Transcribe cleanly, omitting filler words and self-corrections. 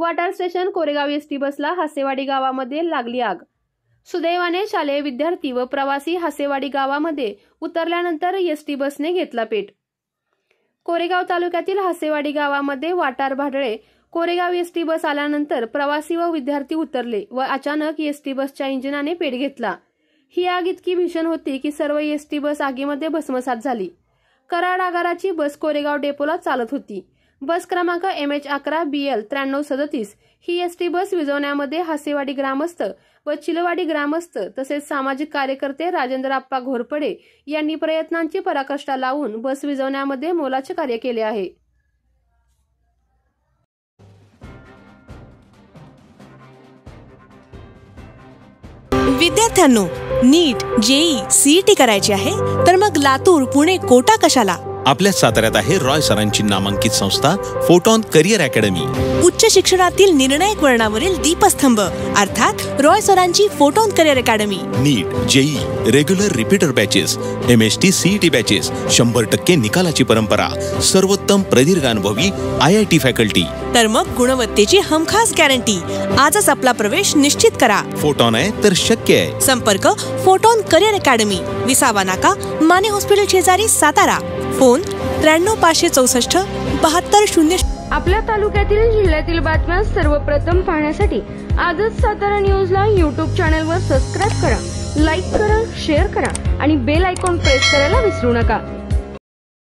Watar station Koregaon ST बसला हासेवाडी गावामध्ये लागली आग। सुदैवाने शालेय विद्यार्थी व प्रवासी हासेवाडी गावामध्ये उतरल्यानंतर एसटी बसने घेतला पेट। कोरेगाव तालुक्यातील हासेवाडी गावामध्ये वाटार भाडळे कोरेगाव एसटी बस आल्यानंतर प्रवासी व विद्यार्थी उतरले व अचानक एसटी बसच्या इंजिनाने पेट घेतला। ही आग इतकी भीषण होती की सर्व एसटी बस आगीमध्ये भस्मसात झाली। कराड आगाराची बस कोरेगाव डेपोला चालत होती। बस क्रमांक MH11 BL 9337 ही एसटी बस विझवण्यामध्ये हासेवाडी ग्रामस्थ व चिलवाडी ग्रामस्थ तसेच सामाजिक कार्यकर्ते राजेंद्र आप्पा घोरपडे यांनी प्रयत्नांची पराकाष्ठा लावून बस विझवण्यामध्ये मोलाचे कार्य केले आहे। विद्यार्थ्यांनो, नीट, जेई, सीईटी करायची आहे तर मग लातूर, पुणे, कोटा कशाला? आपल्या साताऱ्यात आहे रॉय सरांची नामांकित संस्था फोटॉन करिअर अकॅडमी। उच्च शिक्षणातील निर्णायक वळणावरील दीपस्तंभ अर्थात रॉय सरांची Photon Career Academy. NEET, JEE, regular repeater batches, MST CET batches, 100% निकालाची परंपरा, सर्वोत्तम प्रदीर्घ अनुभवी IIT फॅकल्टी, तर मग गुणवत्तेची हमखास गॅरंटी। आजच आपला प्रवेश निश्चित करा। फोटॉन आहे तर शक्य आहे। संपर्क फोटॉन करिअर अकॅडमी, विसावा नाका, माने हॉस्पिटल शेजारी, सातारा। फोन 93 564 7200। आपल्या तालुक्यातील जिल्ह्यातील बातम्या सर्वप्रथम पाहण्यासाठी आजच सातारा न्यूजला YouTube चॅनलवर सबस्क्राइब करा, लाईक करा, शेअर करा आणि बेल आयकॉन प्रेस करायला विसरू नका।